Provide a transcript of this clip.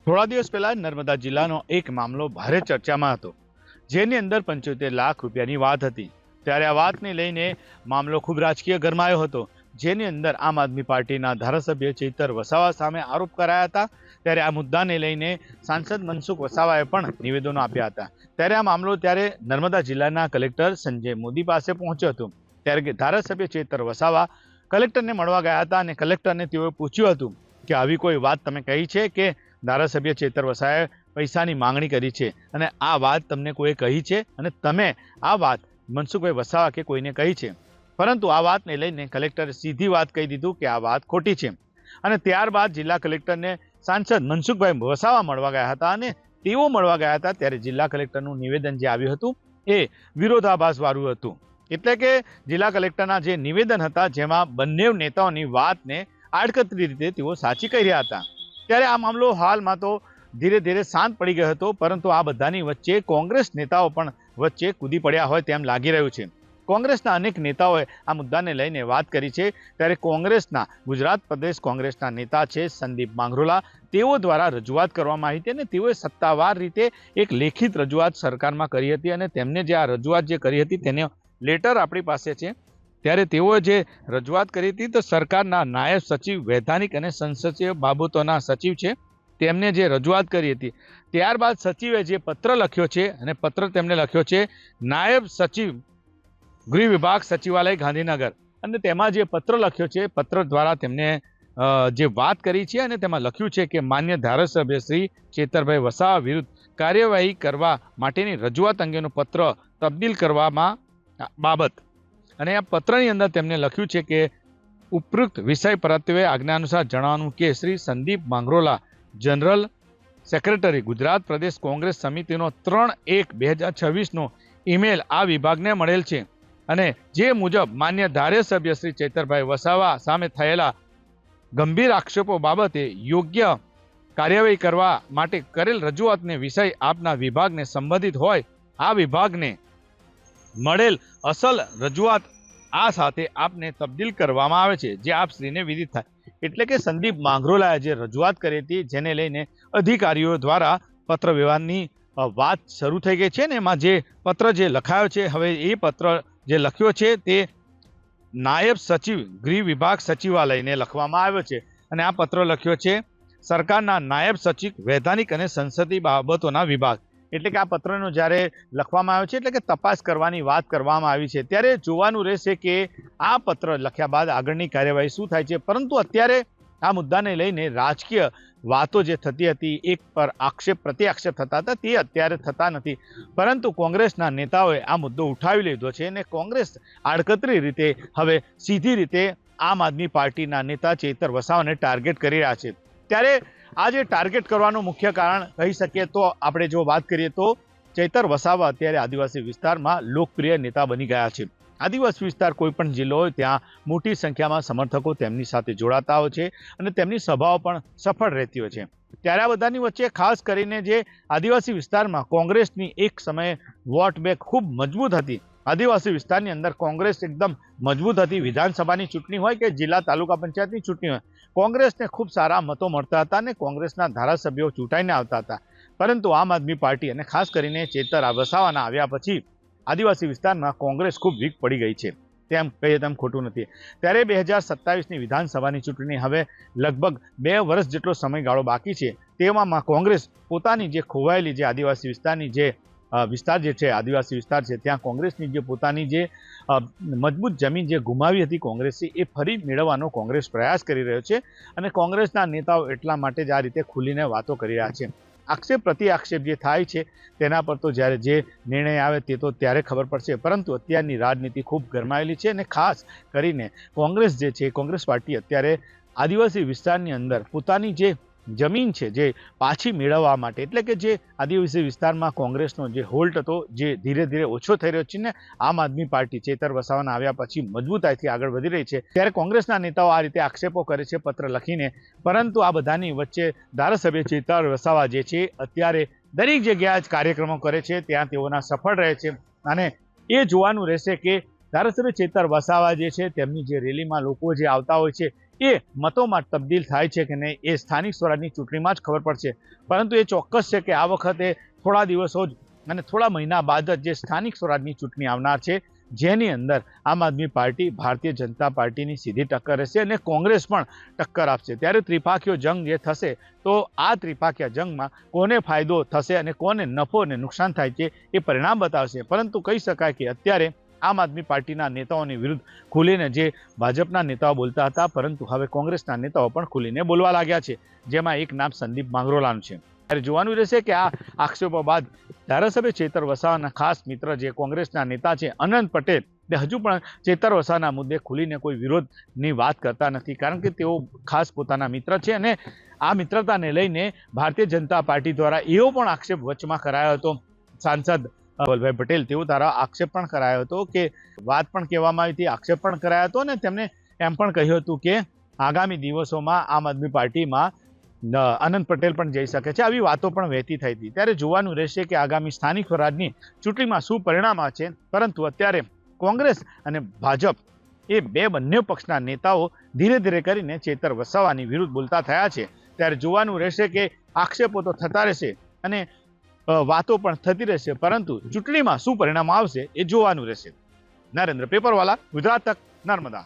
થોડા દિવસ પહેલા નર્મદા જિલ્લાનો એક મામલો ભારે ચર્ચામાં હતો, જેની અંદર 75 લાખ રૂપિયાની વાત હતી। ત્યારે આ વાતને લઈને મામલો ખૂબ રાજકીય ગરમાયો હતો, જેની અંદર આમ આદમી પાર્ટીના ધારાસભ્ય ચૈતર વસાવા સામે આરોપ કરાયા હતા। ત્યારે આ મુદ્દાને લઈને સાંસદ મનસુખ વસાવાએ પણ નિવેદનો આપ્યા હતા। ત્યારે આ મામલો નર્મદા જિલ્લાના કલેક્ટર સંજય મોદી પાસે પહોંચ્યો હતો। ત્યારે ધારાસભ્ય ચૈતર વસાવા કલેક્ટરને મળવા ગયા હતા અને કલેક્ટરને તેઓએ પૂછ્યું હતું કે આવી કોઈ વાત તમે કહી છે કે ધારાસભ્ય ચૈતર વસાવાએ પૈસાની માંગણી કરી છે અને આ વાત તમને કોઈ કહી છે અને તમે આ વાત મનસુખભાઈ વસાવા કે કોઈને કહી છે? પરંતુ આ વાતને લઈને કલેક્ટરે સીધી વાત કહી દીધું કે આ વાત ખોટી છે। અને ત્યારબાદ જિલ્લા કલેક્ટરને સાંસદ મનસુખભાઈ વસાવા મળવા ગયા હતા અને તેઓ મળવા ગયા હતા। ત્યારે જિલ્લા કલેક્ટરનું નિવેદન જે આવ્યું હતું એ વિરોધાભાસ વાળું હતું। એટલે કે જિલ્લા કલેક્ટરના જે નિવેદન હતા જેમાં બંને નેતાઓની વાતને આડકતરી રીતે તેઓ સાચી કહી રહ્યા હતા। ત્યારે આ મામલો હાલમાં તો ધીરે ધીરે શાંત પડી ગયો હતો, પરંતુ આ બધાની વચ્ચે કોંગ્રેસ નેતાઓ પણ વચ્ચે કૂદી પડ્યા હોય તેમ લાગી રહ્યું છે। કોંગ્રેસના અનેક નેતાઓએ આ મુદ્દાને લઈને વાત કરી છે। ત્યારે કોંગ્રેસના ગુજરાત પ્રદેશ કોંગ્રેસના નેતા છે સંદીપ માંગરોલા, તેઓ દ્વારા રજૂઆત કરવામાં આવી હતી અને તેઓએ સત્તાવાર રીતે એક લેખિત રજૂઆત સરકારમાં કરી હતી અને તેમને જે આ રજૂઆત જે કરી હતી તેને લેટર આપણી પાસે છે। ત્યારે તેઓએ જે રજૂઆત કરી હતી તો સરકારના નાયબ સચિવ વૈધાનિક અને સંસદીય બાબતોના સચિવ છે તેમને જે રજૂઆત કરી હતી, ત્યારબાદ સચિવે જે પત્ર લખ્યો છે અને પત્ર તેમને લખ્યો છે નાયબ સચિવ ગૃહ વિભાગ સચિવાલય ગાંધીનગર, અને તેમાં જે પત્ર લખ્યો છે પત્ર દ્વારા તેમને જે વાત કરી છે અને તેમાં લખ્યું છે કે માન્ય ધારાસભ્ય શ્રી ચેતરભાઈ વસાવા વિરુદ્ધ કાર્યવાહી કરવા માટેની રજૂઆત અંગેનો પત્ર તબદીલ કરવામાં બાબત। અને આ પત્રની અંદર તેમને લખ્યું છે કે ઉપરોક્ત વિષય પરત્વે આજ્ઞા અનુસાર જણાવવાનું કે શ્રી સંદીપ માંગરોલા જનરલ સેક્રેટરી ગુજરાત પ્રદેશ કોંગ્રેસ સમિતિનો 3/1/2026નો ઈમેલ આ વિભાગને મળેલ છે અને જે મુજબ માન્ય ધારાસભ્ય શ્રી ચૈતરભાઈ વસાવા સામે થયેલા ગંભીર આક્ષેપો બાબતે યોગ્ય કાર્યવાહી કરવા માટે કરેલ રજૂઆતને વિષય આપના વિભાગને સંબંધિત હોય આ વિભાગને મળેલ અસલ રજૂઆત આ સાથે આપને તબદીલ કરવામાં આવે છે, જે આપ શ્રીને વિદિત થાય। એટલે કે સંદીપ માંગરોલાએ જે રજૂઆત કરી હતી જેને લઈને અધિકારીઓ દ્વારા પત્ર વ્યવહારની વાત શરૂ થઈ ગઈ છે ને એમાં જે પત્ર જે લખાયો છે, હવે એ પત્ર જે લખ્યો છે તે નાયબ સચિવ ગૃહ વિભાગ સચિવાલયને લખવામાં આવ્યો છે અને આ પત્ર લખ્યો છે સરકારના નાયબ સચિવ વૈધાનિક અને સંસદીય બાબતોના વિભાગ। એટલે કે આ પત્રનો જ્યારે લખવામાં આવ્યો છે એટલે કે તપાસ કરવાની વાત કરવામાં આવી છે। ત્યારે જોવાનું રહેશે કે આ પત્ર લખ્યા બાદ આગળની કાર્યવાહી શું થાય છે। પરંતુ અત્યારે આ મુદ્દાને લઈને રાજકીય વાતો જે થતી હતી, એક પર આક્ષેપ પ્રતિ આક્ષેપ થતા હતા, તે અત્યારે થતા નથી, પરંતુ કોંગ્રેસના નેતાઓએ આ મુદ્દો ઉઠાવી લીધો છે અને કોંગ્રેસ આડકતરી રીતે હવે સીધી રીતે આમ આદમી પાર્ટીના નેતા ચૈતર વસાવાને ટાર્ગેટ કરી રહ્યા છે। ત્યારે આ જે ટાર્ગેટ કરવાનું મુખ્ય કારણ કહી શકીએ તો આપણે જો વાત કરીએ તો ચૈતર વસાવા અત્યારે આદિવાસી વિસ્તારમાં લોકપ્રિય નેતા બની ગયા છે। આદિવાસી વિસ્તાર કોઈ પણ જિલ્લો હોય ત્યાં મોટી સંખ્યામાં સમર્થકો તેમની સાથે જોડાતા હોય છે અને તેમની સભાઓ પણ સફળ રહેતી હોય છે। ત્યારે આ બધાની વચ્ચે ખાસ કરીને જે આદિવાસી વિસ્તારમાં કોંગ્રેસની એક સમયે વોટ બેંક ખૂબ મજબૂત હતી, આદિવાસી વિસ્તારની અંદર કોંગ્રેસ એકદમ મજબૂત હતી। વિધાનસભાની ચૂંટણી હોય કે જિલ્લા તાલુકા પંચાયતની ચૂંટણી હોય, કોંગ્રેસને ખૂબ સારા મતો મળતા હતા અને કોંગ્રેસના ધારાસભ્યો ચૂંટાઈને આવતા હતા। પરંતુ આમ આદમી પાર્ટી અને ખાસ કરીને ચૈતર વસાવાના આવ્યા પછી આદિવાસી વિસ્તારમાં કોંગ્રેસ ખૂબ વીક પડી ગઈ છે, તેમ કહીએ તેમ ખોટું નથી। ત્યારે 2027ની વિધાનસભાની ચૂંટણી હવે લગભગ 2 વર્ષ જેટલો સમયગાળો બાકી છે, તેવામાં કોંગ્રેસ પોતાની જે ખોવાયેલી જે આદિવાસી વિસ્તારની જે વિસ્તાર જે છે આદિવાસી વિસ્તાર છે ત્યાં કોંગ્રેસની જે પોતાની જે મજબૂત જમીન જે ગુમાવી હતી કોંગ્રેસે એ ફરી મેળવવાનો કોંગ્રેસ પ્રયાસ કરી રહ્યો છે અને કોંગ્રેસના નેતાઓ એટલા માટે જ આ રીતે ખુલીને વાતો કરી રહ્યા છે। આક્ષેપ પ્રતિ આક્ષેપ જે થાય છે તેના પર તો જ્યારે જે નિર્ણય આવે તે તો ત્યારે ખબર પડશે, પરંતુ અત્યારની રાજનીતિ ખૂબ ગરમાયેલી છે અને ખાસ કરીને કોંગ્રેસ જે છે કોંગ્રેસ પાર્ટી અત્યારે આદિવાસી વિસ્તારની અંદર પોતાની જે જમીન છે જે પાછી મેળવવા માટે, એટલે કે જે આદિવાસી વિસ્તારમાં કોંગ્રેસનો જે હોલ્ડ હતો જે ધીરે ધીરે ઓછો થઈ રહ્યો છે ને આમ આદમી પાર્ટી ચૈતર વસાવાના આવ્યા પછી મજબૂતાઈથી આગળ વધી રહી છે। ત્યારે કોંગ્રેસના નેતાઓ આ રીતે આક્ષેપો કરે છે પત્ર લખીને, પરંતુ આ બધાની વચ્ચે ધારાસભ્ય ચૈતર વસાવા જે છે અત્યારે દરેક જગ્યાએ જ કાર્યક્રમો કરે છે, ત્યાં તેઓના સફળ રહે છે અને એ જોવાનું રહેશે કે ધારાસભ્ય ચૈતર વસાવા જે છે તેમની જે રેલીમાં લોકો જે આવતા હોય છે એ મતોમાં તબદીલ થાય છે કે નહીં એ સ્થાનિક સ્વરાજની ચૂંટણીમાં જ ખબર પડશે. પરંતુ એ ચોક્કસ છે કે આ વખતે થોડા દિવસો જ અને થોડા મહિના બાદ જ જે સ્થાનિક સ્વરાજની ચૂંટણી આવનાર છે, જેની અંદર આમ આદમી પાર્ટી ભારતીય જનતા પાર્ટીની સીધી ટક્કર રહેશે અને કોંગ્રેસ પણ ટક્કર આપશે. ત્યારે ત્રિપાખીયો જંગ જે થશે તો આ ત્રિપાખીયા જંગમાં કોને ફાયદો થશે અને કોને નફો અને નુકસાન થાય છે એ પરિણામ બતાવશે. પરંતુ કહી શકાય કે અત્યારે આમ આદમી પાર્ટીના નેતાઓની વિરુદ્ધ ખુલીને જે ભાજપના નેતાઓ બોલતા હતા, પરંતુ હવે કોંગ્રેસના નેતાઓ પણ ખુલીને બોલવા લાગ્યા છે, જેમાં એક નામ સંદીપ માંગરોલાનું છે. ત્યારે જોવાનું રહેશે કે આ આક્ષેપો બાદ ધારાસભ્ય ચેતર વસાવાના ખાસ મિત્ર જે કોંગ્રેસના નેતા છે અનંત પટેલ, તે હજુ પણ ચેતર વસાવાના મુદ્દે ખુલીને કોઈ વિરોધની વાત કરતા નથી, કારણ કે તેઓ ખાસ પોતાના મિત્ર છે અને આ મિત્રતાને લઈને ભારતીય જનતા પાર્ટી દ્વારા એવો પણ આક્ષેપ વચમાં કરાયો હતો. સાંસદ વલ્લભભાઈ પટેલ તેઓ દ્વારા આક્ષેપ પણ કરાયો હતો કે વાત પણ કહેવામાં આવી હતી, આક્ષેપ પણ કરાયો હતો અને તેમણે એમ પણ કહ્યું હતું કે આગામી દિવસોમાં આમ આદમી પાર્ટીમાં અનંત પટેલ પણ જઈ શકે છે. આવી વાતો પણ વહેતી થઈ હતી. ત્યારે જોવાનું રહેશે કે આગામી સ્થાનિક સ્વરાજની ચૂંટણીમાં શું પરિણામ છે. પરંતુ અત્યારે કોંગ્રેસ અને ભાજપ એ બંને પક્ષના નેતાઓ ધીરે ધીરે કરીને ચેતર વસાવાની વિરુદ્ધ બોલતા થયા છે. ત્યારે જોવાનું રહેશે કે આક્ષેપો તો થતા રહેશે અને વાતો પણ થતી રહેશે, પરંતુ ચૂંટણીમાં શું પરિણામ આવશે એ જોવાનું રહેશે. નરેન્દ્ર પેપરવાલા, ગુજરાત તક, નર્મદા.